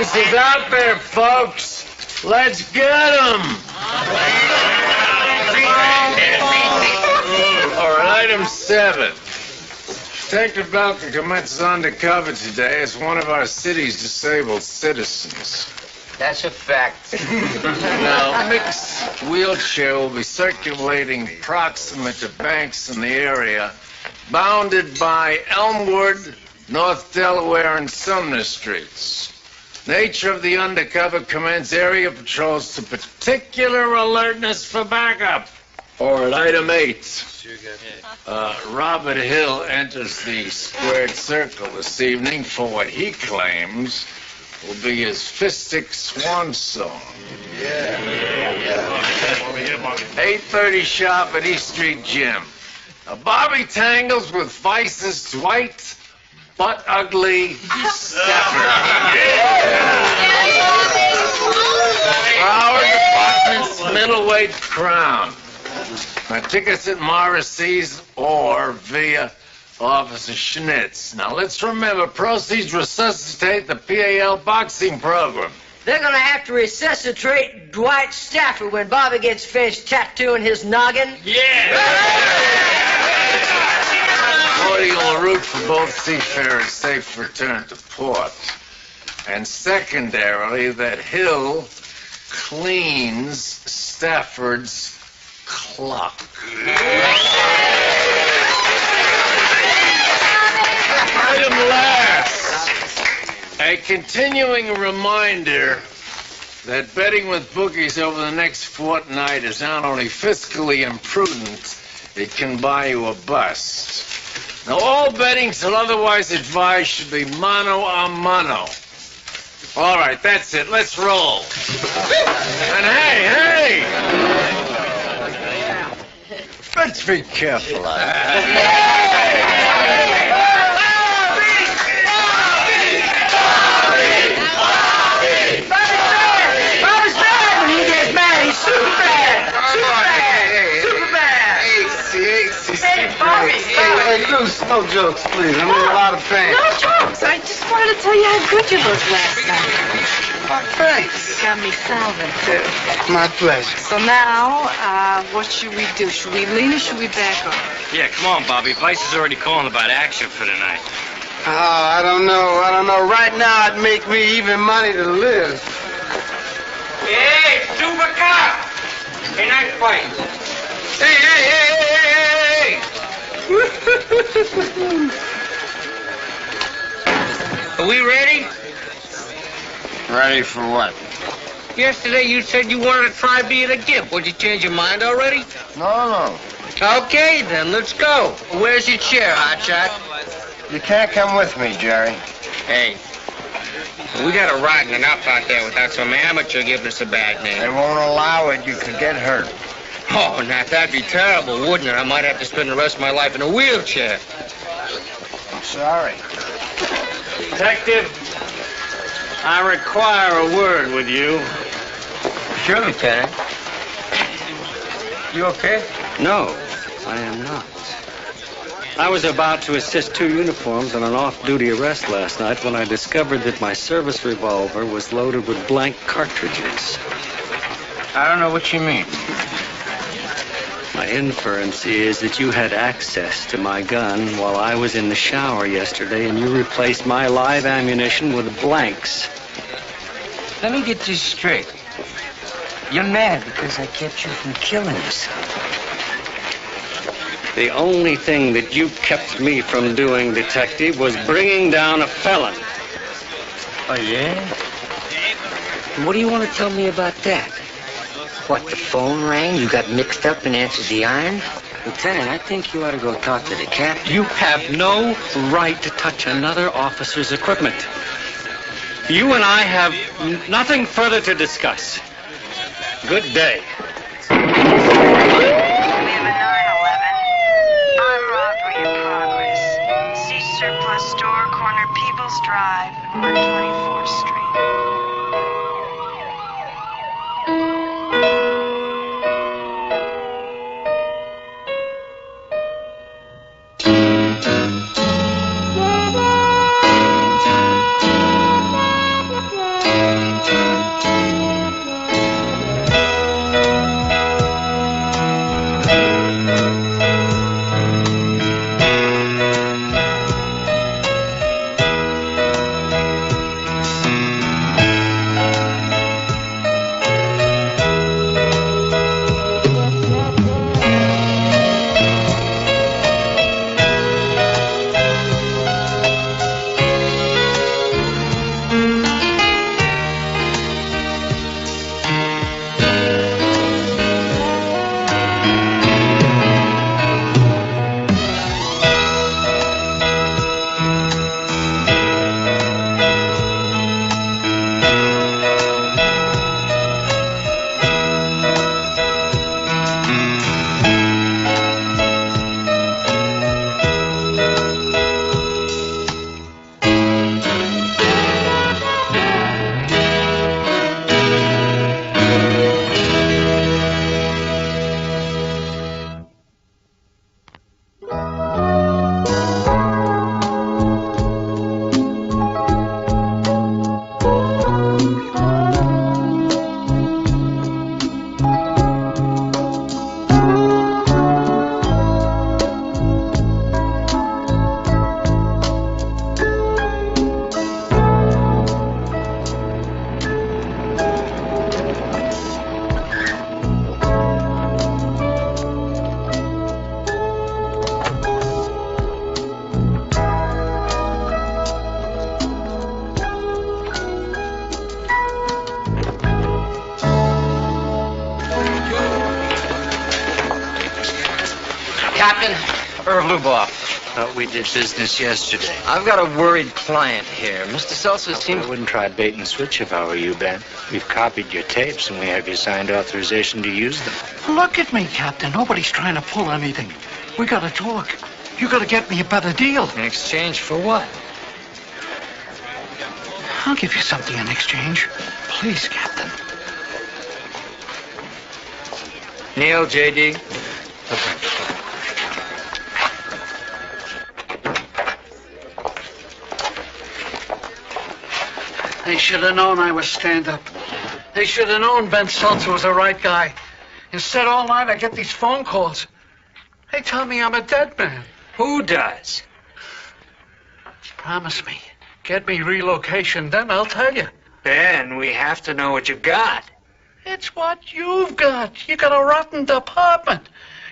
ghost is out there, folks. Let's get him. All right, item 7. Detective Belkin commences undercover today as one of our city's disabled citizens. That's a fact. Now, Mick's wheelchair will be circulating proximate to banks in the area, bounded by Elmwood, North Delaware, and Sumner Streets. Nature of the undercover commends area patrols to particular alertness for backup. Or at item 8. Robert Hill enters the squared circle this evening for what he claims will be his fistic swan song. 8:30 sharp at East Street Gym. Now, Bobby tangles with Vice's Dwight, butt ugly Stafford. Our department's middleweight crown. Now, tickets at Morrissey's or via Officer Schnitz. Now, let's remember, proceeds resuscitate the PAL boxing program. They're going to have to resuscitate Dwight Stafford when Bobby gets finished tattooing his noggin. Yeah! Cordial route for both seafarers' safe return to port. And secondarily, that Hill cleans Stafford's clock. Item last. A continuing reminder that betting with bookies over the next fortnight is not only fiscally imprudent, it can buy you a bust. Now, all betting till otherwise advised should be mano a mano. All right, that's it. Let's roll. And hey! Let's be careful out Hey, Goose, no jokes, please. I'm in a lot of pain. No jokes. I just wanted to tell you how good you looked last night. Oh, thanks. Got me salvin', too. My pleasure. So now, what should we do? Should we lean or should we back off? Yeah, come on, Bobby. Vice is already calling about action for tonight. Oh, I don't know. Right now, it'd make me even money to live. Hey, super cop! Hey, nice fight. Hey! Are we ready? Ready for what? Yesterday you said you wanted to try being a gimp. Would you change your mind already? No. Okay, then, let's go. Where's your chair, hotshot? You can't come with me, Jerry. Hey, we got a rotten enough out there without some amateur giving us a bad They name. won't allow it. You could get hurt. Oh, now, that'd be terrible, wouldn't it? I might have to spend the rest of my life in a wheelchair. I'm sorry. Detective, I require a word with you. Sure, Lieutenant. You okay? No, I am not. I was about to assist 2 uniforms on an off-duty arrest last night when I discovered that my service revolver was loaded with blank cartridges. I don't know what you mean. My inference is that you had access to my gun while I was in the shower yesterday, and you replaced my live ammunition with blanks. Let me get this straight. You're mad because I kept you from killing yourself. The only thing that you kept me from doing, Detective, was bringing down a felon. Oh, yeah? What do you want to tell me about that? What, the phone rang? You got mixed up and answered the iron? Lieutenant, I think you ought to go talk to the captain. You have no right to touch another officer's equipment. You and I have nothing further to discuss. Good day. We have a 911. Armed robbery in progress. See surplus store, corner Peebles Drive, 124th Street. Captain. Irv Luboff. Thought we did business yesterday. I've got a worried client here. Mr. Seltzer seems... I wouldn't try bait and switch if I were you, Ben. We've copied your tapes, and we have your signed authorization to use them. Look at me, Captain. Nobody's trying to pull anything. We gotta talk. You gotta get me a better deal. In exchange for what? I'll give you something in exchange. Please, Captain. Neil, J.D. They should have known I was stand-up. They should have known Ben Seltzer was the right guy. Instead, all night I get these phone calls. They tell me I'm a dead man. Who does? Promise me. Get me relocation, then I'll tell you. Ben, we have to know what you got. It's what you've got. You got a rotten department.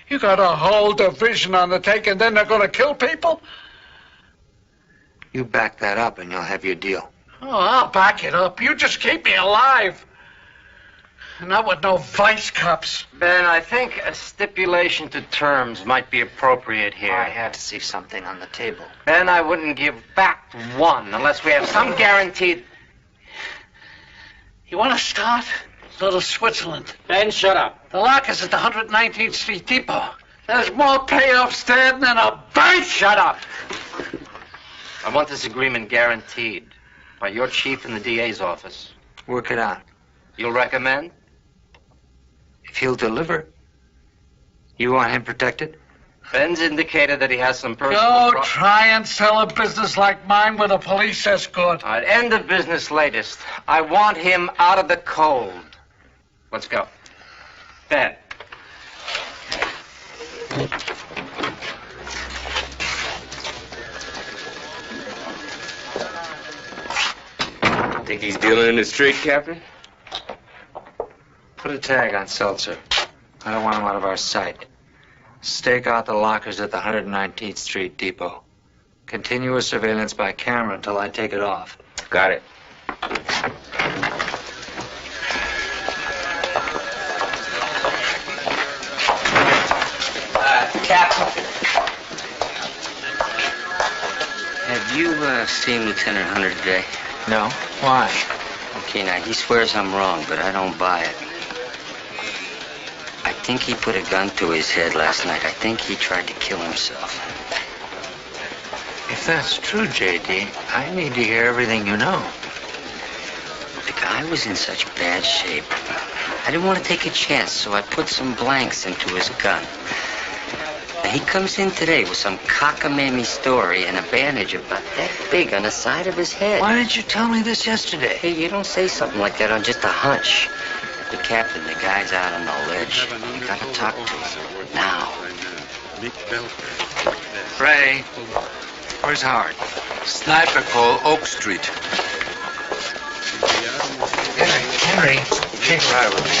You got a whole division on the take, and then they're going to kill people? You back that up, and you'll have your deal. Oh, I'll back it up. You just keep me alive. Not with no vice cops. Ben, I think a stipulation to terms might be appropriate here. I have to see something on the table. Ben, I wouldn't give back one unless we have some guaranteed... You want to start? Little Switzerland. Ben, shut up. The locker's at the 119th Street Depot. There's more payoffs there than a bank. Shut up. I want this agreement guaranteed by your chief in the DA's office. Work it out. You'll recommend? If he'll deliver. You want him protected? Ben's indicated that he has some personal... Go try and sell a business like mine with a police escort. All right, end of business latest. I want him out of the cold. Let's go. Ben. Think he's dealing in the street, Captain? Put a tag on Seltzer. I don't want him out of our sight. Stake out the lockers at the 119th Street Depot. Continuous surveillance by camera until I take it off. Got it. Captain. Have you seen Lieutenant Hunter today? No. Why? Okay, now, he swears I'm wrong, but I don't buy it. I think he put a gun to his head last night. I think he tried to kill himself. If that's true, J.D., I need to hear everything you know. The guy was in such bad shape. I didn't want to take a chance, so I put some blanks into his gun. Now, he comes in today with some cockamamie story and a bandage about that big on the side of his head. Why didn't you tell me this yesterday? Hey, you don't say something like that on just a hunch. The captain, the guy's out on the ledge. You gotta talk to him. Now. Ray, where's Howard? Sniper call, Oak Street. Henry, take a ride with me.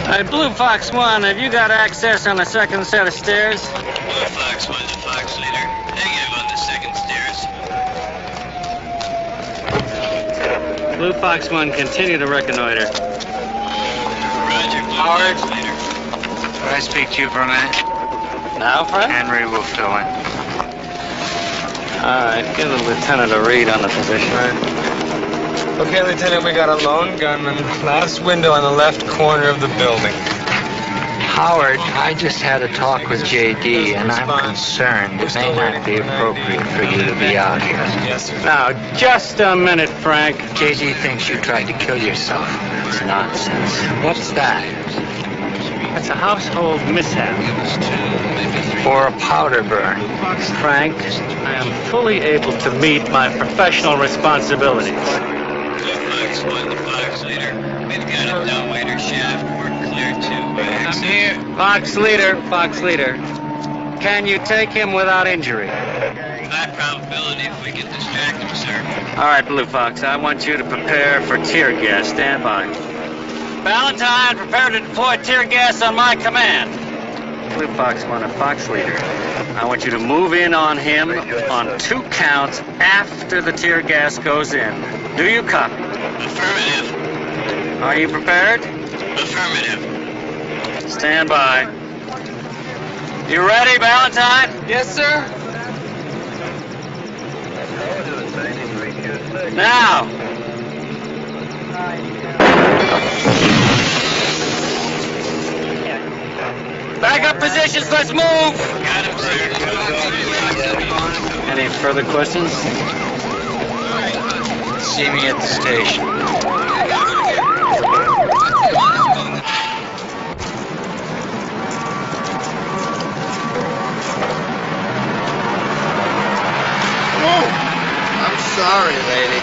All right, Blue Fox 1, have you got access on the second set of stairs? Blue Fox 1 to Fox Leader. Negative on the second stairs. Blue Fox 1, continue to reconnoiter. Roger, Blue Howard. Fox Leader. Could I speak to you for a minute? Now, friend? Henry will fill in. All right, give the lieutenant a read on the position. Okay, Lieutenant, we got a lone gunman, last window on the left corner of the building. Howard, I just had a talk with J.D., and I'm concerned it may not be appropriate for you to be out here. Yes, sir. Now, just a minute, Frank. J.D. thinks you tried to kill yourself. It's nonsense. What's that? It's a household mishap. Or a powder burn. Frank, I am fully able to meet my professional responsibilities. Blue Fox 1 to Fox Leader. We've got a dumbwaiter shaft. We're clear to exit. I'm here. Fox Leader. Can you take him without injury? High probability if we can distract him, sir. All right, Blue Fox, I want you to prepare for tear gas. Stand by. Valentine, prepare to deploy tear gas on my command. Blue Fox 1, a Fox Leader. I want you to move in on him on 2 counts after the tear gas goes in. Do you copy? Affirmative. Are you prepared? Affirmative. Stand by. You ready, Valentine? Yes, sir. Now. Back up positions, let's move! Got him, sir. Any further questions? See me at the station. I'm sorry, lady.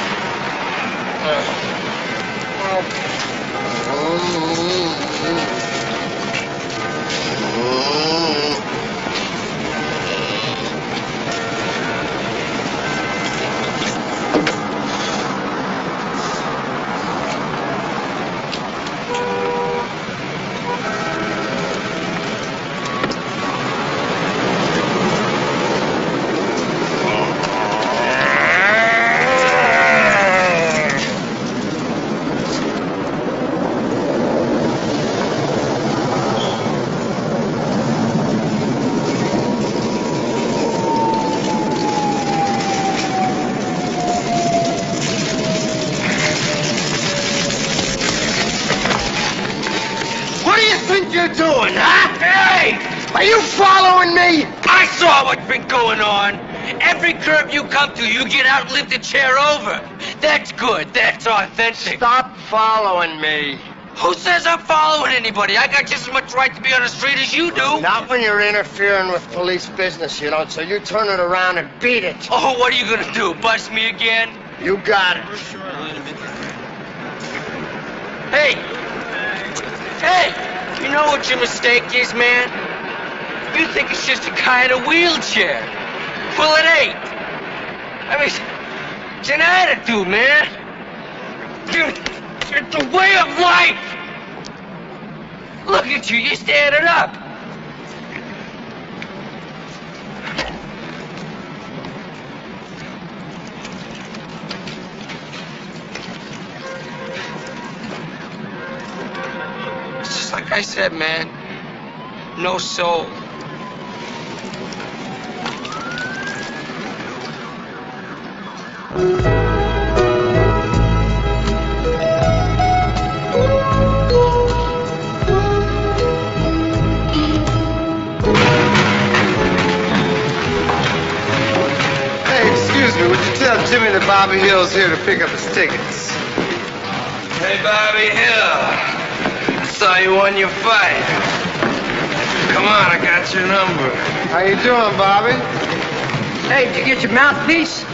You're doing, huh? Hey! Are you following me? I saw what's been going on. Every curb you come to, you get out and lift the chair over. That's good. That's authentic. Stop following me. Who says I'm following anybody? I got just as much right to be on the street as you do. Not when you're interfering with police business, you don't. So you turn it around and beat it. Oh, what are you gonna do? Bust me again? You got it. Hey! Hey! You know what your mistake is, man? You think it's just a kind of wheelchair. Well, it ain't. I mean, it's an attitude, man. It's a way of life. Look at you, you're standing up. It's just like I said, man. No soul. Hey, excuse me, would you tell Jimmy that Bobby Hill's here to pick up his tickets? Hey, Bobby Hill. I saw you won your fight. Come on, I got your number. How you doing, Bobby? Hey, did you get your mouthpiece?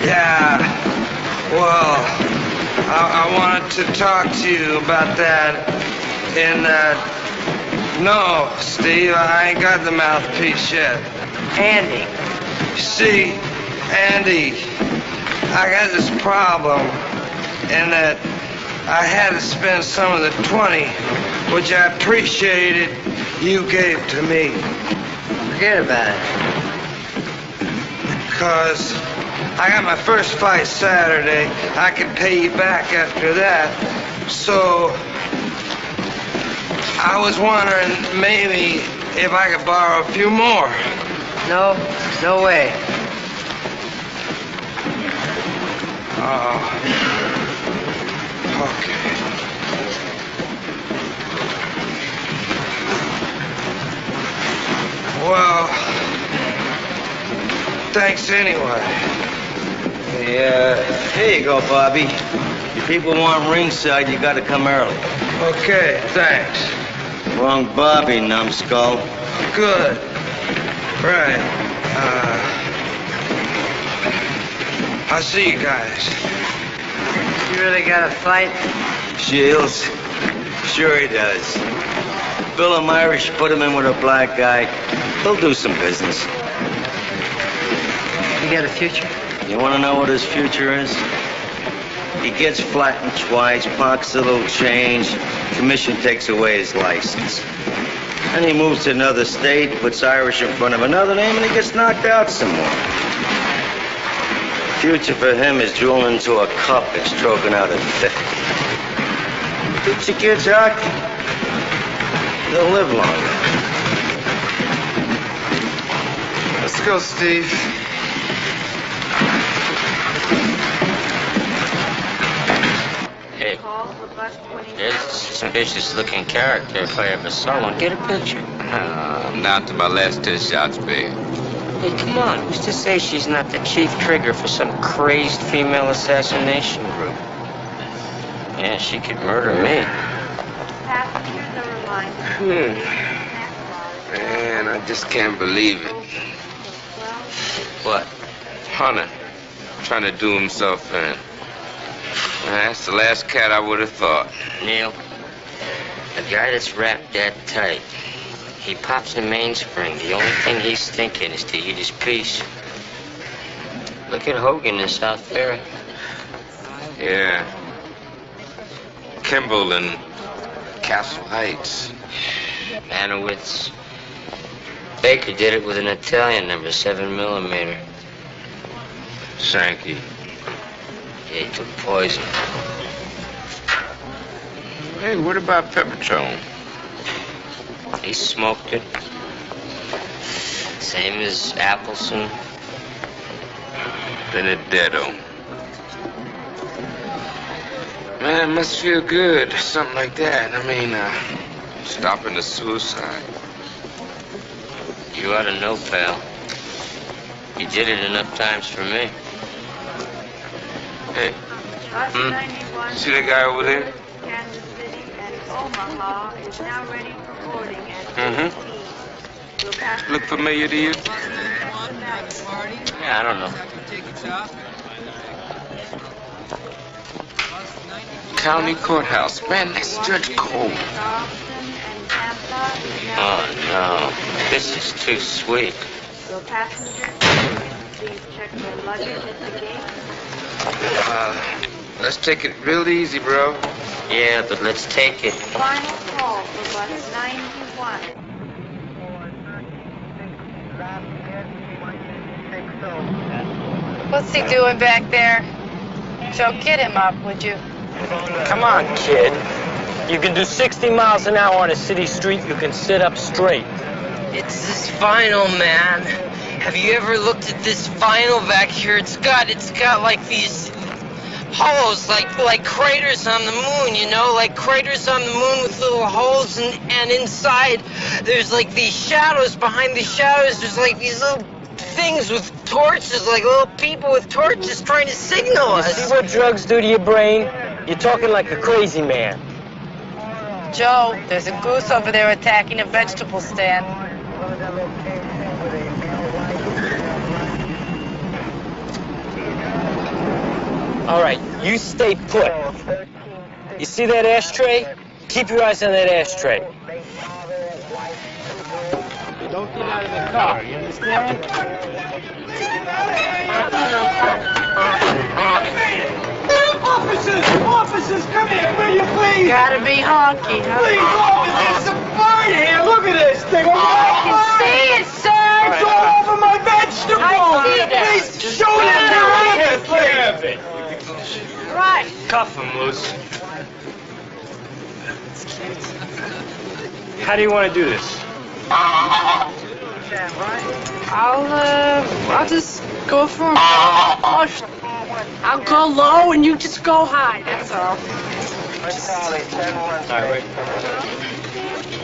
Yeah. Well, I wanted to talk to you about that. No, Steve, I ain't got the mouthpiece yet. Andy. See, Andy, I got this problem in that I had to spend some of the 20, which I appreciated you gave to me. Forget about it. Because I got my first fight Saturday. I can pay you back after that. So I was wondering maybe if I could borrow a few more. No way. Oh. Okay. Well, thanks anyway. Hey, here you go, Bobby. If people want ringside, you gotta come early. Okay, thanks. Wrong Bobby, numbskull. Good. Right. I'll see you guys. You really got a fight? Shields? Sure he does. Bill him Irish, put him in with a black guy. He'll do some business. You got a future? You wanna know what his future is? He gets flattened twice, pockets a little change, commission takes away his license. Then he moves to another state, puts Irish in front of another name, and he gets knocked out some more. Future for him is drooling into a cup and stroking out a dick. Teach your kids hockey. They'll live longer. Let's go, Steve. Hey, there's a suspicious-looking character if I ever saw one. Get a picture. I'm down to my last 10 shots, babe. Hey, come on. Who's to say she's not the chief trigger for some crazed female assassination group? Yeah, she could murder me. Man, I just can't believe it. What? Hunter, trying to do himself in. That's the last cat I would have thought. Neil, a guy that's wrapped that tight, he pops a mainspring. The only thing he's thinking is to eat his piece. Look at Hogan in South Ferry. Yeah. Kimball in Castle Heights. Anowitz. Baker did it with an Italian number, 7mm. Sankey. Yeah, he took poison. Hey, what about Peppertone? He smoked it. Same as Appleson. Benedetto. Man, it must feel good. Something like that. I mean, stopping the suicide. You ought to know, pal. He did it enough times for me. Hey. See that guy over there? Kansas City and Omaha is now ready for boarding at Look familiar to you? Yeah, I don't know. County Courthouse. Man, that's Judge Cole. Oh, no. This is too sweet. Will passengers please check their luggage at the gate? Let's take it real easy, bro. Yeah, but let's take it. Final call for bus 91. What's he doing back there? Joe, get him up, would you? Come on, kid. You can do 60 miles an hour on a city street. You can sit up straight. It's this vinyl, man. Have you ever looked at this vinyl back here? It's got like these holes, like craters on the moon, you know, like craters on the moon with little holes, and inside there's like these shadows. Behind the shadows, there's like these little things with torches, like little people with torches trying to signal us. You see what drugs do to your brain? You're talking like a crazy man. Joe, there's a goose over there attacking a vegetable stand. All right, you stay put. You see that ashtray? Keep your eyes on that ashtray. Don't get out of the car, you understand? Officers, come here, will you please? Gotta be honky, huh? Please, officers, there's a bird here. Look at this thing. I can see it, sir. It's all over my vegetable. I see that. Please, show it to me. Right. Cuff him, Luce. How do you want to do this? I'll just go for I'll go low and you just go high, that's all. All right.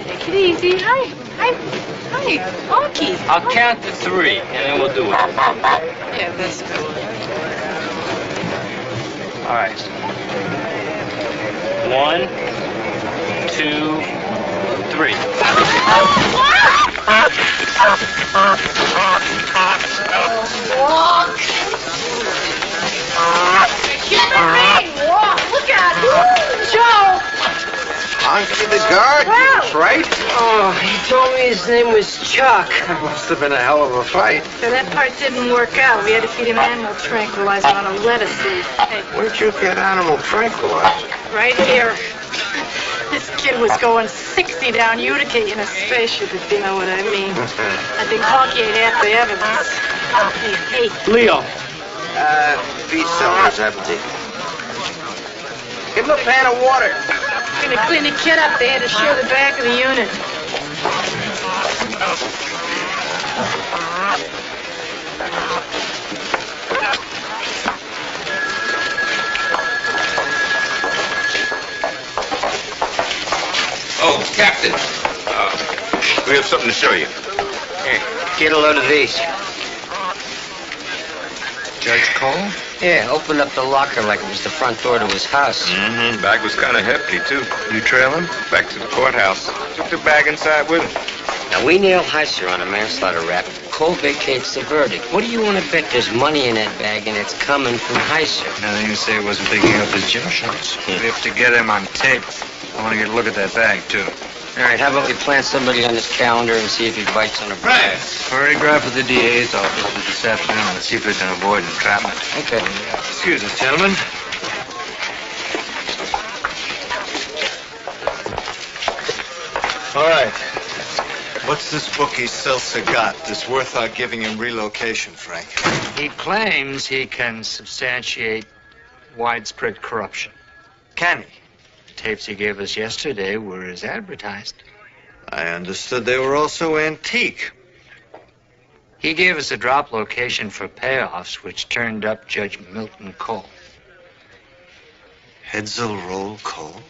Take it easy. Hi, honky. I'll count to 3, and then we'll do it. Yeah, that's good. All right. 1, 2, 3. Walk. Human being, walk. Look at him. Joe. Honky the guard, that's right. Oh, he told me his name was Chuck. That must have been a hell of a fight. So that part didn't work out. We had to feed him animal tranquilizer on a lettuce leaf. Hey, Where'd you get animal tranquilizer? right here. This kid was going 60 down Utica in a spaceship, if you know what I mean. I think Honky ate half the evidence. Hey. Leo. Beef Sellers, Appleton. Give him a pan of water. Gonna clean the kid up. They had to share the back of the unit. Oh, Captain. We have something to show you. Here, get a load of these. Judge Cole? Yeah, opened up the locker like it was the front door to his house. Mm-hmm. Bag was kind of hefty, too. You trail him? Back to the courthouse. Took the bag inside with him. Now, we nail Heiser on a manslaughter rap. Cole vacates the verdict. What do you want to bet there's money in that bag and it's coming from Heiser? Nothing to say he wasn't picking up his jump shots. We have to get him on tape. I want to get a look at that bag, too. All right, how about we plant somebody on this calendar and see if he bites on a Right. Choreograph at the DA's office for this afternoon. Let's see if we can avoid entrapment. Okay. Excuse us, gentlemen. All right. What's this bookie Seltzer got that's worth our giving him relocation, Frank? He claims he can substantiate widespread corruption. Can he? The tapes he gave us yesterday were as advertised. I understood they were also antique. He gave us a drop location for payoffs, which turned up Judge Milton Cole. Hetzel Roll Cole?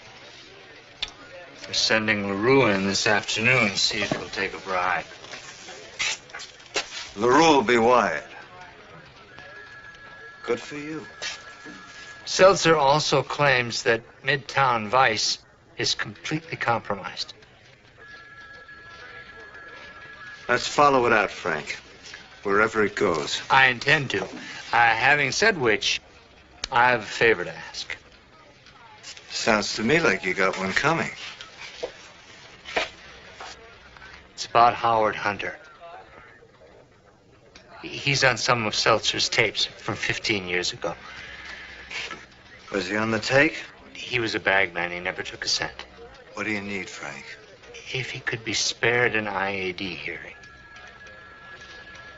We're sending LaRue in this afternoon to see if he'll take a bribe. LaRue will be wired. Good for you. Seltzer also claims that Midtown Vice is completely compromised. Let's follow it out, Frank. Wherever it goes. I intend to. Having said which, I have a favor to ask. Sounds to me like you got one coming. It's about Howard Hunter. He's on some of Seltzer's tapes from 15 years ago. Was he on the take? He was a bagman. He never took a cent. What do you need, Frank? If he could be spared an IAD hearing.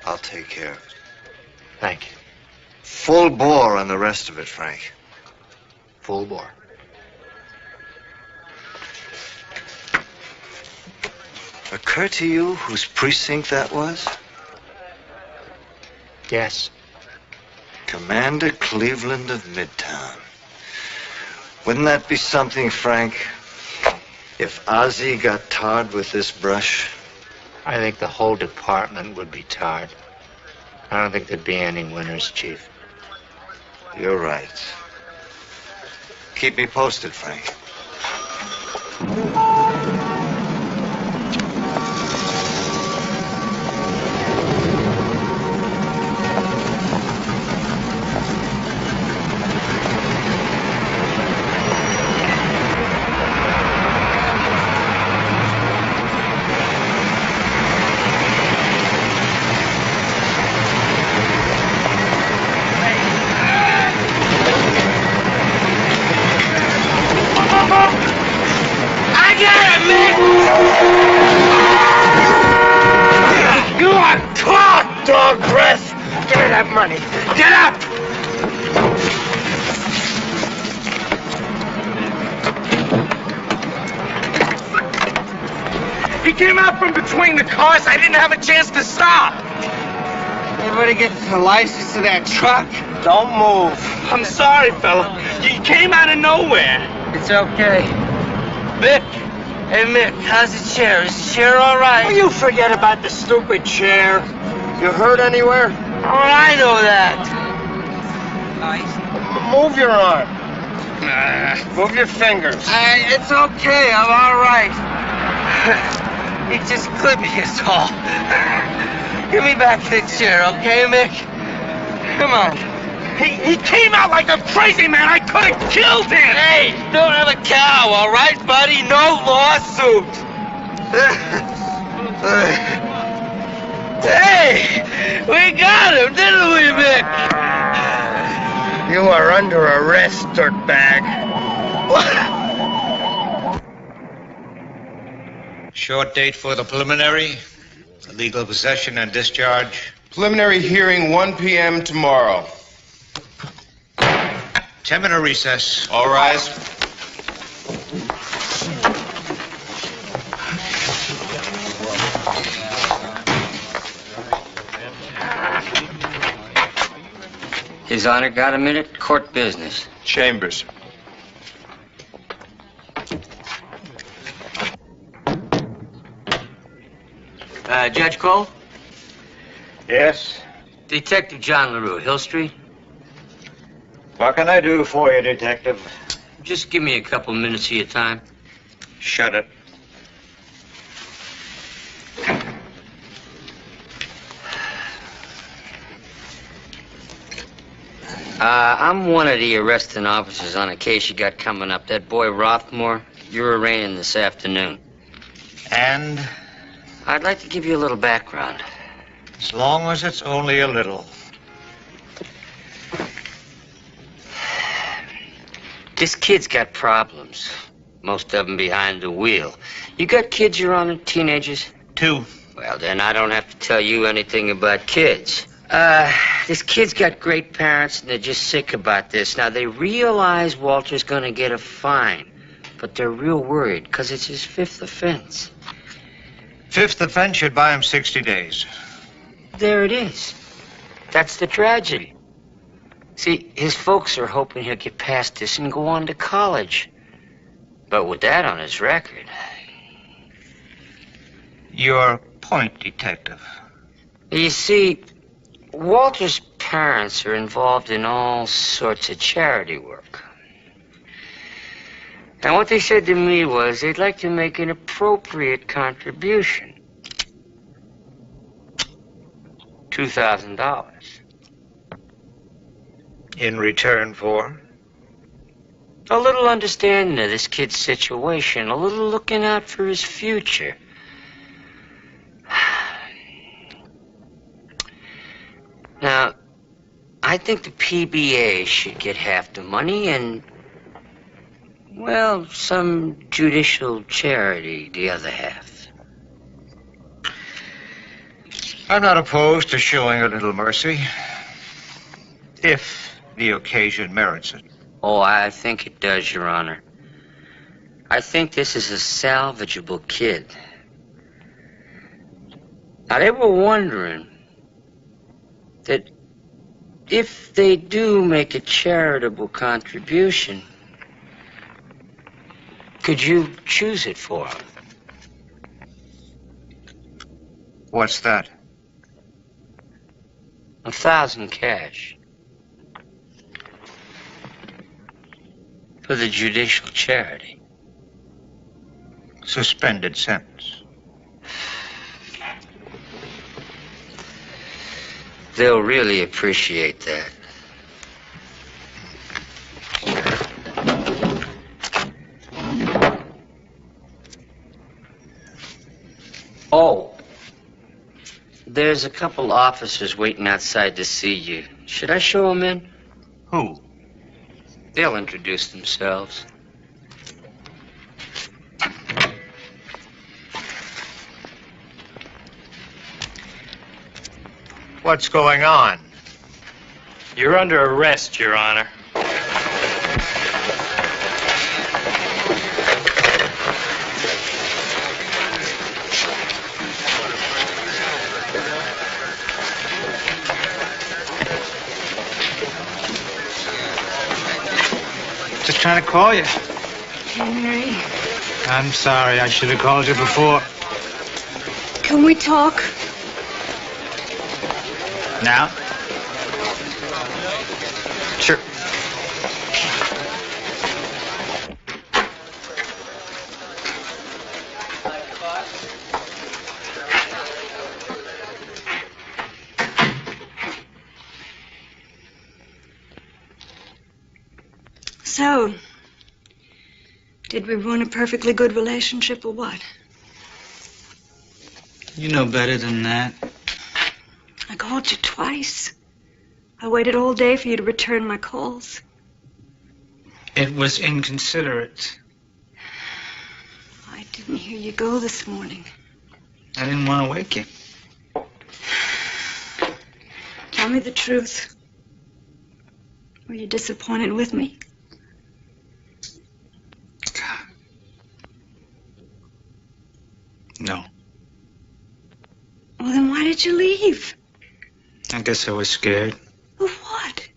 I'll take care of it. Thank you. Full bore on the rest of it, Frank. Full bore. Occur to you whose precinct that was? Yes. Commander Cleveland of Midtown. Wouldn't that be something, Frank? If Ozzie got tarred with this brush? I think the whole department would be tarred. I don't think there'd be any winners, Chief. You're right. Keep me posted, Frank. Money. Get up! He came out from between the cars. I didn't have a chance to stop. Everybody get the license to that truck. Don't move. I'm sorry, fella. You came out of nowhere. It's okay. Mick. Hey, Mick, how's the chair? Is the chair all right? Oh, you forget about the stupid chair. You hurt anywhere? Oh, I know that. Move your arm. Move your fingers. It's okay. I'm all right. He just clipped me, it's all. Give me back the chair, okay, Mick? Come on. He came out like a crazy man. I could have killed him. Hey, don't have a cow, all right, buddy? No lawsuit. Hey, we got him, didn't we, Mick? You are under arrest, dirtbag. Short date for the preliminary, illegal possession and discharge. Preliminary hearing 1 p.m. tomorrow. 10-minute recess. All rise. His Honor got a minute? Court business. Chambers. Judge Cole? Yes? Detective John LaRue, Hill Street? What can I do for you, Detective? Just give me a couple minutes of your time. Shut it. I'm one of the arresting officers on a case you got coming up. That boy Rothmore, you're arraigning this afternoon. And? I'd like to give you a little background. As long as it's only a little. This kid's got problems. Most of them behind the wheel. You got kids your own, teenagers? 2. Well, then I don't have to tell you anything about kids. This kid's got great parents, and they're just sick about this. Now, they realize Walter's gonna get a fine, but they're real worried, because it's his 5th offense. 5th offense should buy him 60 days. There it is. That's the tragedy. See, his folks are hoping he'll get past this and go on to college. But with that on his record... Your point, Detective. You see, Walter's parents are involved in all sorts of charity work. And what they said to me was they'd like to make an appropriate contribution. $2,000. In return for? A little understanding of this kid's situation, a little looking out for his future. Now, I think the PBA should get half the money and, well, some judicial charity the other half. I'm not opposed to showing a little mercy, if the occasion merits it. Oh, I think it does, Your Honor. I think this is a salvageable kid. Now, they were wondering that if they do make a charitable contribution, could you choose it for them? What's that? 1,000 cash. For the judicial charity. Suspended sentence. They'll really appreciate that. Oh, there's a couple officers waiting outside to see you. Should I show them in? Who? They'll introduce themselves. What's going on? You're under arrest, Your Honor. Just trying to call you. Henry, I'm sorry. I should have called you before. can we talk? Now? Sure. So, did we ruin a perfectly good relationship or what? You know better than that. I called you twice. I waited all day for you to return my calls. It was inconsiderate. I didn't hear you go this morning. I didn't want to wake you. Tell me the truth. Were you disappointed with me? No. Well, then why did you leave? I guess I was scared. Of what?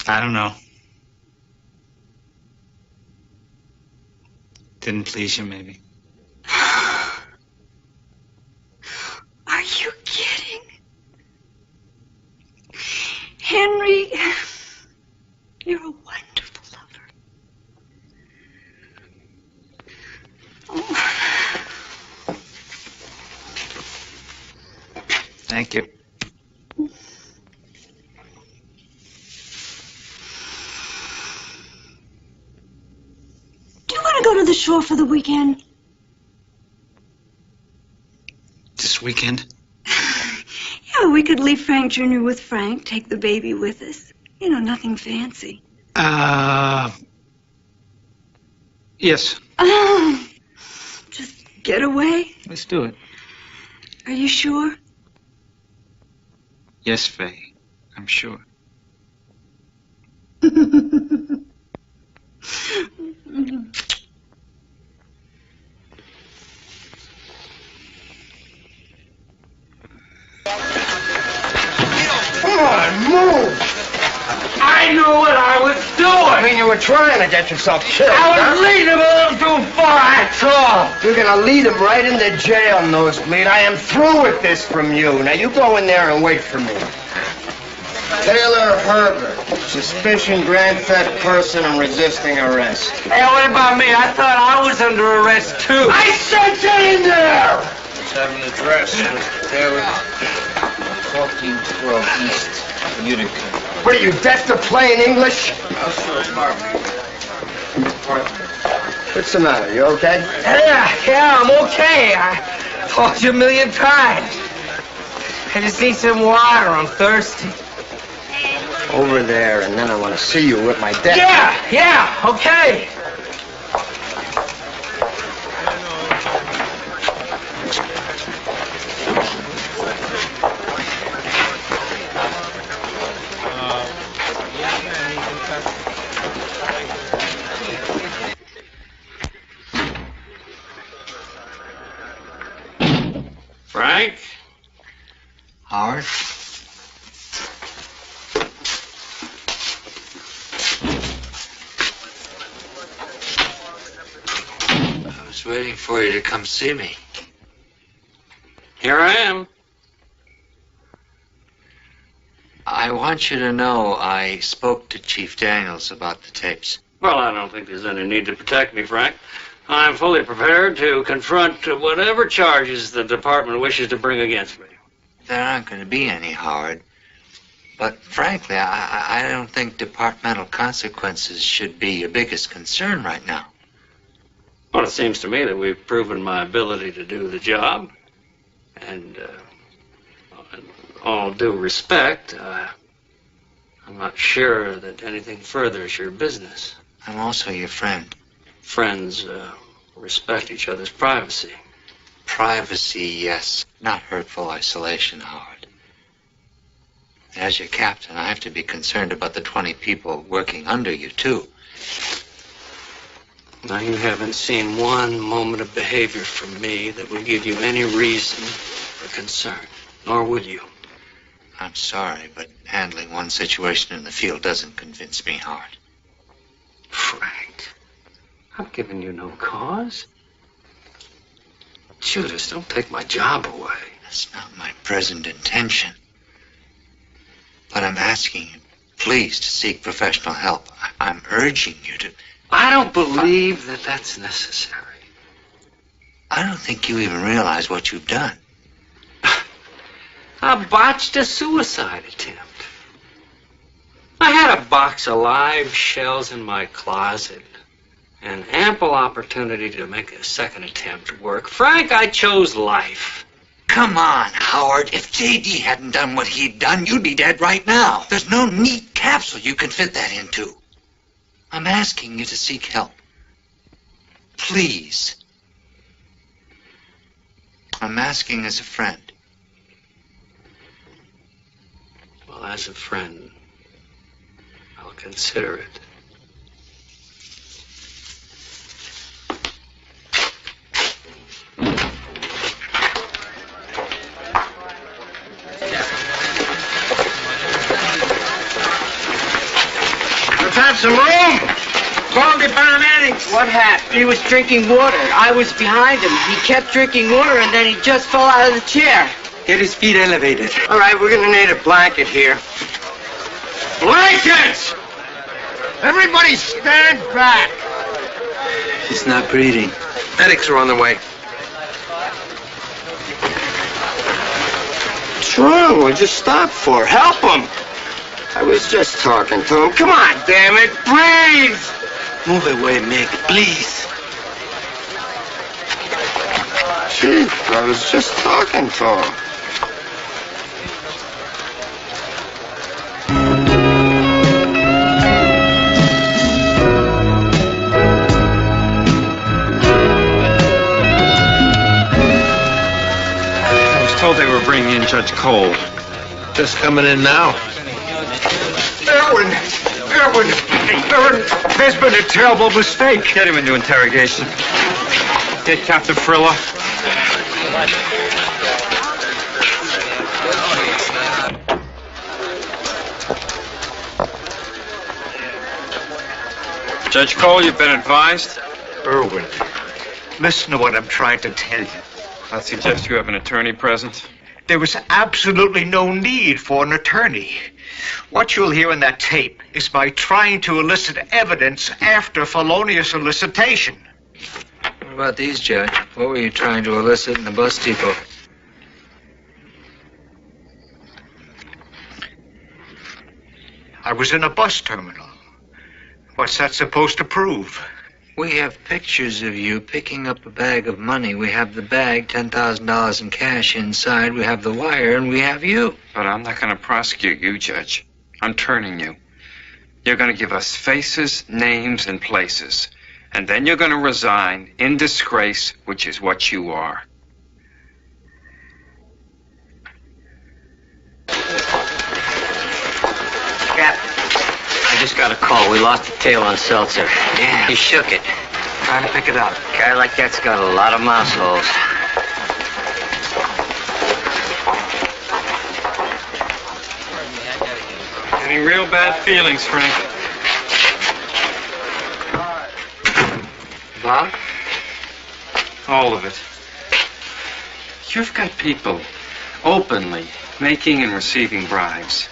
I don't know. Didn't please you, maybe. Are you kidding? Henry, you're a wonderful lover. Oh. Thank you. Do you want to go to the shore for the weekend? This weekend? Yeah, we could leave Frank Jr. with Frank, take the baby with us. You know, nothing fancy. Yes. Just get away? Let's do it. Are you sure? Yes, Faye. I'm sure. Come on, move! I knew what I was doing. I mean, you were trying to get yourself killed. I was leading him a little too far, that's all. You're gonna lead him right into jail, Nosebleed. I am through with this from you. Now you go in there and wait for me. Taylor Herbert, suspicion, grand theft person, and resisting arrest. Hey, what about me? I thought I was under arrest, too. I said get in there! Let's have an address, Mr. Taylor. 1412 East, Utica. What are you, deaf to plain English? What's the matter? You okay? Yeah, I'm okay. I told you a million times. I just need some water. I'm thirsty. Over there, and then I want to see you with my death. Yeah, okay. Frank? Howard? I was waiting for you to come see me. Here I am. I want you to know I spoke to Chief Daniels about the tapes. Well, I don't think there's any need to protect me, Frank. I'm fully prepared to confront whatever charges the department wishes to bring against me. There aren't going to be any, Howard. But frankly, I don't think departmental consequences should be your biggest concern right now. Well, it seems to me that we've proven my ability to do the job. And in all due respect, I'm not sure that anything further is your business. I'm also your friend. Friends respect each other's privacy. Privacy, yes. Not hurtful isolation, Howard. As your captain, I have to be concerned about the 20 people working under you, too. Now, you haven't seen one moment of behavior from me that would give you any reason for concern, nor would you. I'm sorry, but handling one situation in the field doesn't convince me, Howard. Frank, I've given you no cause. Judas, don't take my job away. That's not my present intention. But I'm asking you, please, to seek professional help. I'm urging you to... I don't believe that that's necessary. I don't think you even realize what you've done. I botched a suicide attempt. I had a box of live shells in my closet and ample opportunity to make a second attempt work. Frank, I chose life. Come on, Howard. If J.D. hadn't done what he'd done, you'd be dead right now. There's no neat capsule you can fit that into. I'm asking you to seek help. Please. I'm asking as a friend. Well, as a friend, I'll consider it. have some room? Call the paramedics. What happened? He was drinking water. I was behind him. He kept drinking water, and then he just fell out of the chair. Get his feet elevated. All right, we're gonna need a blanket here. Blankets! Everybody stand back. He's not breathing. Medics are on their way. What's wrong? What'd you stop for? Help him. I was just talking to him. Come on, damn it. Breathe. Move away, Mick, please. Chief, I was just talking to him. I was told they were bringing in Judge Cole. Just coming in now. Erwin, there's been a terrible mistake. Get him into interrogation. Get Captain Frilla. Judge Cole, you've been advised. Irwin, listen to what I'm trying to tell you. I suggest you have an attorney present. There was absolutely no need for an attorney. What you'll hear in that tape is my trying to elicit evidence after felonious solicitation. What about these, Judge? What were you trying to elicit in the bus depot? I was in a bus terminal. What's that supposed to prove? We have pictures of you picking up a bag of money. We have the bag, $10,000 in cash inside. We have the wire, and we have you. But I'm not going to prosecute you, Judge. I'm turning you. You're going to give us faces, names, and places. And then you're going to resign in disgrace, which is what you are. Captain, I just got a call. We lost the tail on Seltzer. Yeah. He shook it. Trying to pick it up. A guy like that's got a lot of mouse holes. Any real bad feelings, Frank? Bob? All of it. You've got people openly making and receiving bribes.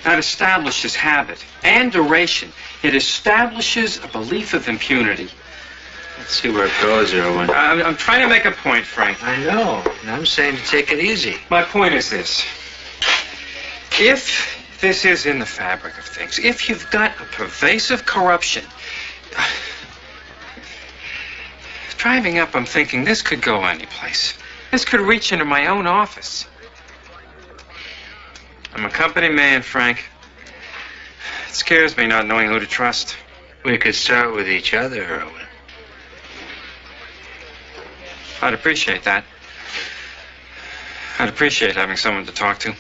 That establishes habit and duration. It establishes a belief of impunity. Let's see where it goes, Irwin. I'm trying to make a point, Frank. I know. And I'm saying to take it easy. My point is this. If this is in the fabric of things, if you've got a pervasive corruption, driving up, I'm thinking this could go anyplace. This could reach into my own office. I'm a company man, Frank. It scares me not knowing who to trust. We could start with each other, Irwin. I'd appreciate that. I'd appreciate having someone to talk to.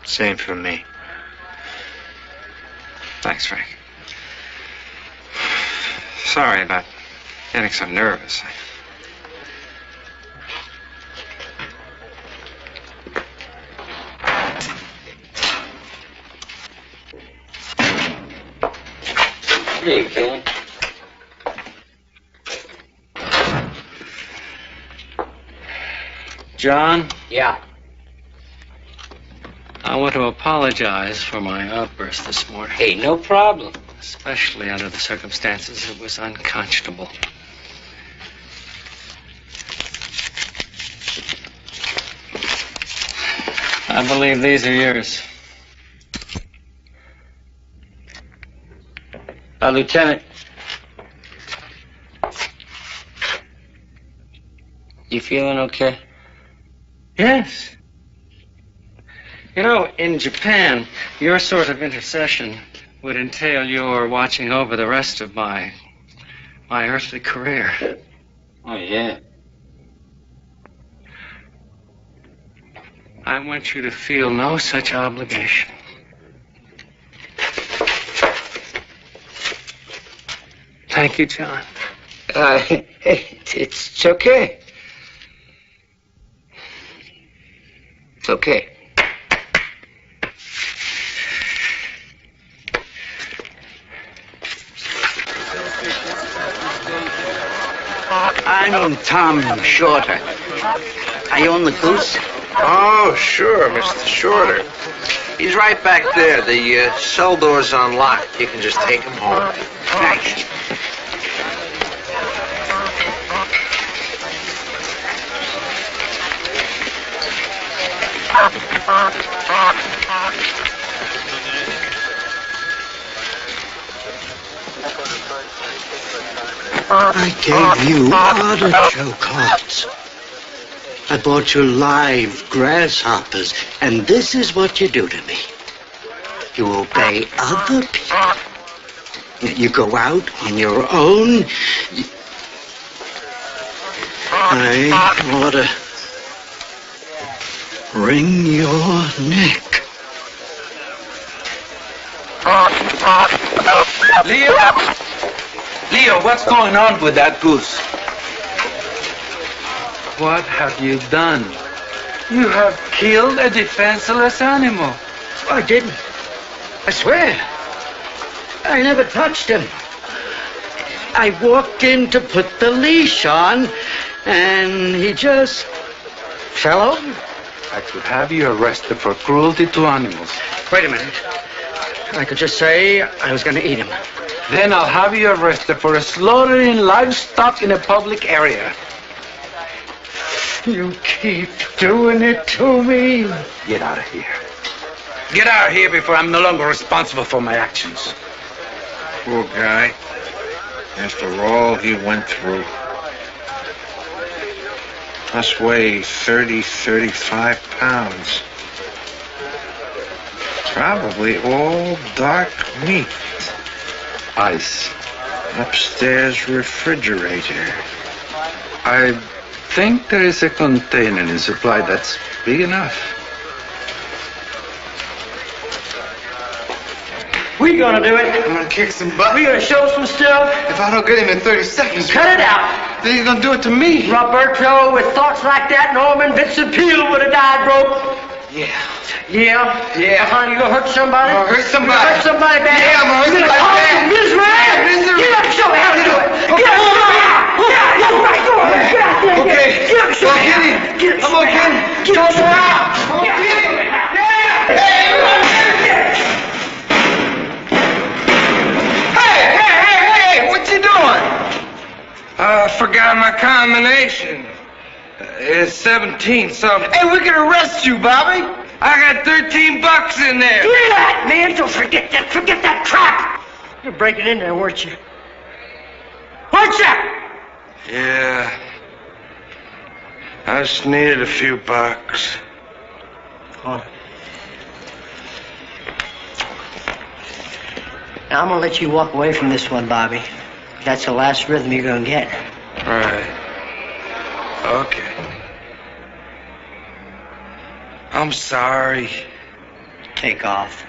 Same for me. Thanks, Frank. Sorry about getting so nervous. Hey, Ken. John? Yeah. I want to apologize for my outburst this morning. Hey, no problem. Especially under the circumstances, it was unconscionable. I believe these are yours. Lieutenant. You feeling okay? Yes. You know, in Japan, your sort of intercession would entail your watching over the rest of my earthly career. Oh, yeah. I want you to feel no such obligation. Thank you, John. It's okay. It's okay. I'm Tom Shorter. I own the Goose. Oh, sure, Mr. Shorter. He's right back there. The cell door's unlocked. You can just take him home. Thanks. I gave you artichoke hearts. I bought you live grasshoppers, and this is what you do to me. You obey other people. You go out on your own. I ought to wring your neck. Leo, what's going on with that goose? What have you done? You have killed a defenseless animal. I didn't. I swear. I never touched him. I walked in to put the leash on, and he just fell over. I could have you arrested for cruelty to animals. Wait a minute. I could just say I was going to eat him. Then I'll have you arrested for slaughtering livestock in a public area. You keep doing it to me. Get out of here. Get out of here before I'm no longer responsible for my actions. Poor guy. After all he went through. Must weigh 35 pounds. Probably all dark meat. Ice. Upstairs refrigerator. I think there is a container in supply that's big enough. We gonna do it. I'm gonna kick some butt. We gonna show some stuff. If I don't get him in 30 seconds, Cut it out. then he's gonna do it to me. Roberto, with thoughts like that, Norman Vincent Peale would have died broke. Yeah. Yeah? Yeah. You gonna hurt somebody? I'm gonna hurt somebody. You gonna hurt somebody bad? Yeah, I'm gonna hurt You somebody bad. Misery! Yeah, misery. Get up and show me how to do it. Get up and show me how. Yeah, that's right. Go on. Get out there. Okay. Get up and show me how. Get him. Get up and I'm show me gonna get him. how. Get up and show me how. I'm gonna get him. Hey, what you doing? I forgot my combination. It's 17 something. Hey, we can arrest you, Bobby. I got 13 bucks in there. Hear that, man? Don't forget that. Forget that crap. You're breaking in there, weren't you? Weren't you? Yeah. I just needed a few bucks. Oh. Now, I'm gonna let you walk away from this one, Bobby. That's the last rhythm you're gonna get. Right. Okay. I'm sorry. Take off.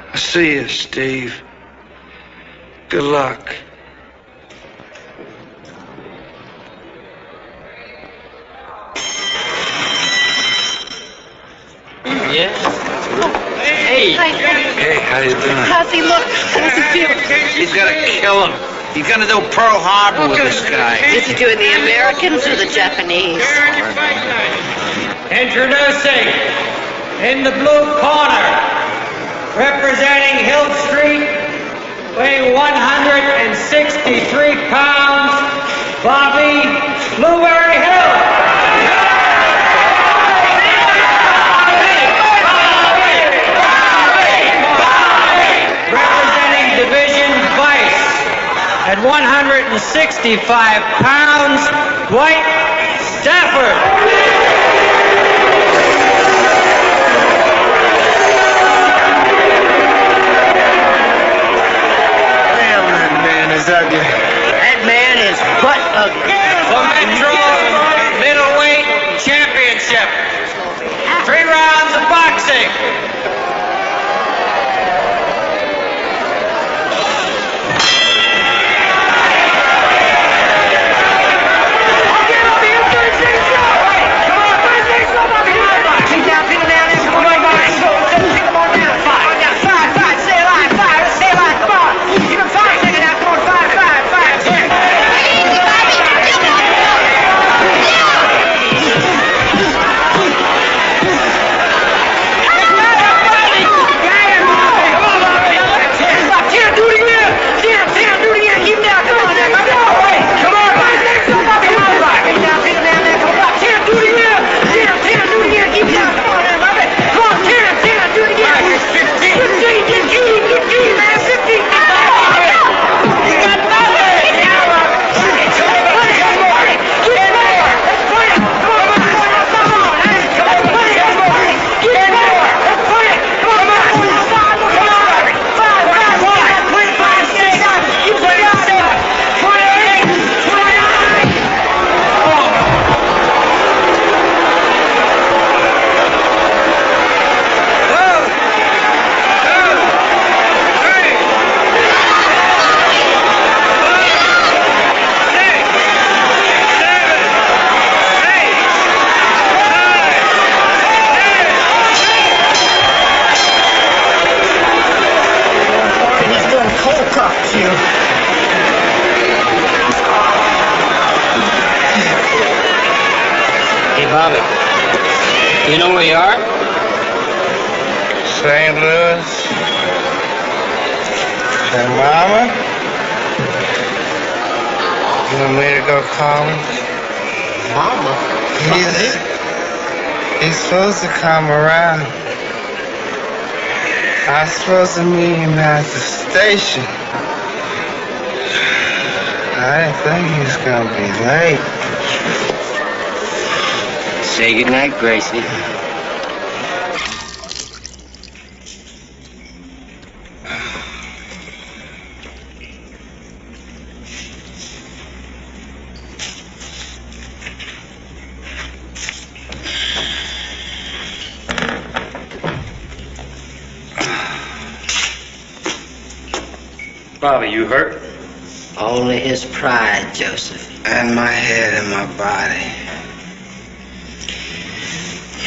I'll see you, Steve. Good luck. Yeah? Hey. Hey, how you doing? How's he look? How does he feel? He's gonna kill him. He's gonna do Pearl Harbor with this guy. Is he doing the Americans or the Japanese? Introducing, in the blue corner, representing Hill Street, weighing 163 pounds, Bobby Blueberry Hill. Representing Division Vice, at 165 pounds, Dwight Stafford. Ugly. That man is butt ugly. The Metro Middleweight Championship. 3 rounds of boxing. Pin down, come on, Bobby. Come on down. 5. Bobby, you know where you are? St. Louis. And Mama? You want me to go call him? Mama? He's supposed to come around. I was supposed to meet him at the station. I didn't think he was gonna be late. Say goodnight, Gracie. Bobby, you hurt? Only his pride, Joseph. And my head and my body.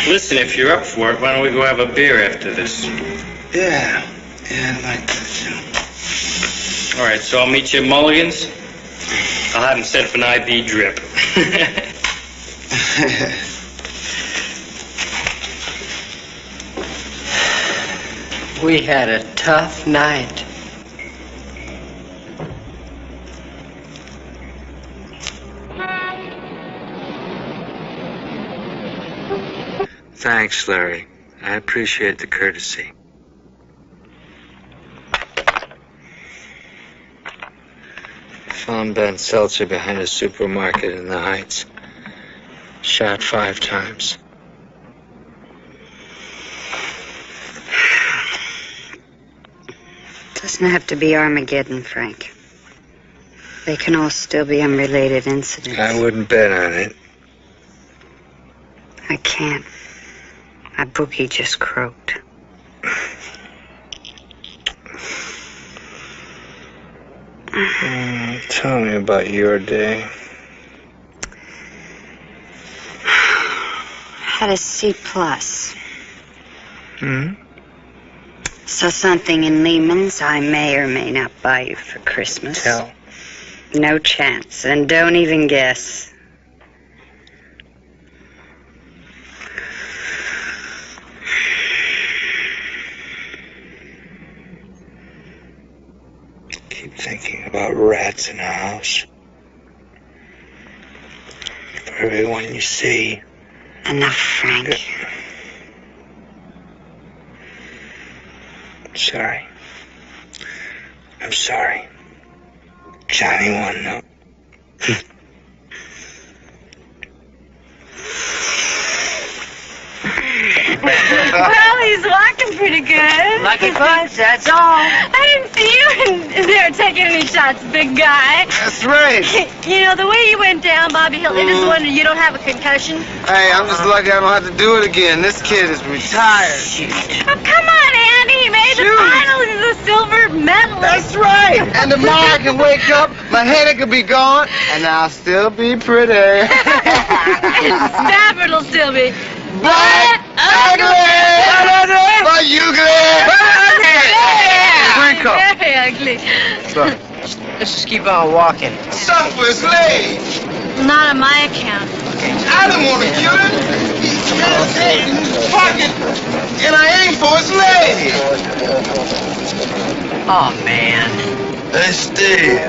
Listen, if you're up for it, why don't we go have a beer after this? Yeah, I'd like to. All right, so I'll meet you at Mulligan's. I'll have him set up an IV drip. We had a tough night. Thanks, Larry. I appreciate the courtesy. Found Ben Seltzer behind a supermarket in the Heights. Shot 5 times. Doesn't have to be Armageddon, Frank. They can all still be unrelated incidents. I wouldn't bet on it. I can't. My bookie just croaked. Tell me about your day. Had a C+. Hmm? Saw something in Lehman's I may or may not buy you for Christmas. Tell. No chance, and don't even guess. Keep thinking about rats in the house. For everyone you see. Enough, Frank. Sorry. I'm sorry. Johnny won't know. Well, he's walking pretty good. Lucky punch, that's all. I didn't see you in there taking any shots, big guy. That's right. You know, the way you went down, Bobby Hill, I just wondered you don't have a concussion. Hey, I'm just lucky I don't have to do it again. This kid is retired. Oh, come on, Andy. He made the finals. He's a silver medalist. That's right. And tomorrow I can wake up, my headache will be gone, and I'll still be pretty. Stafford will still be. But ugly! But ugly! Drink up. Very ugly. Look, Let's just keep on walking. selfless lady. Not on my account. I didn't want to kill him. He's got his head in his pocket, and I ain't for his leg. Oh, man. Hey, Steve.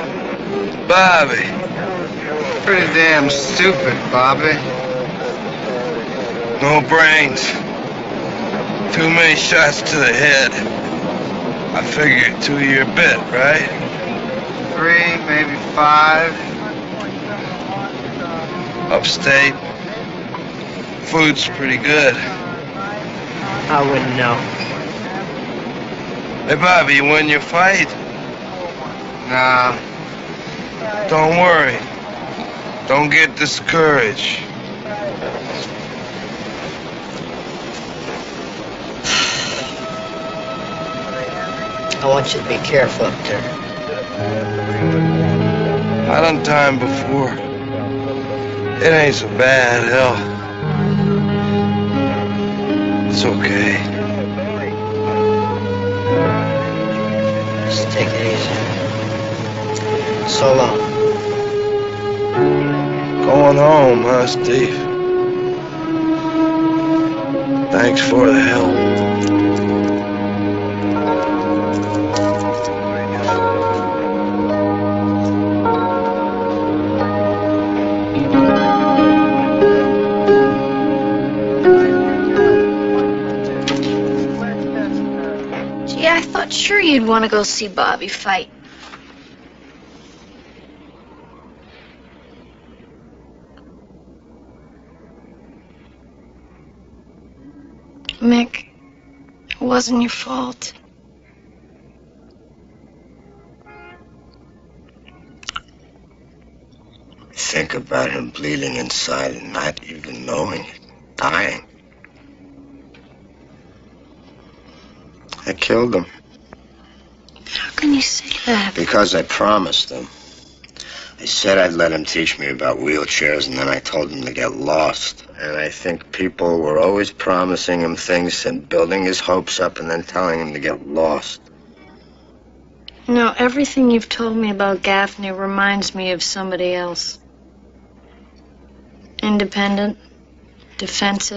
Bobby. Pretty damn stupid, Bobby. No brains. Too many shots to the head. I figure 2-year bit, right? 3, maybe 5. Upstate. Food's pretty good. I wouldn't know. Hey, Bobby, you win your fight? Nah. Don't worry. Don't get discouraged. I want you to be careful up there. I done time before. It ain't so bad, hell. It's okay. Just take it easy. So long. Going home, huh, Steve? Thanks for the help. Gee, I thought sure you'd want to go see Bobby fight. Mick, it wasn't your fault. Think about him bleeding inside and not even knowing it, dying. I killed him. How can you say that? Because I promised him. I said I'd let him teach me about wheelchairs, and then I told him to get lost. And I think people were always promising him things and building his hopes up and then telling him to get lost. You know, everything you've told me about Gaffney reminds me of somebody else. Independent, defensive.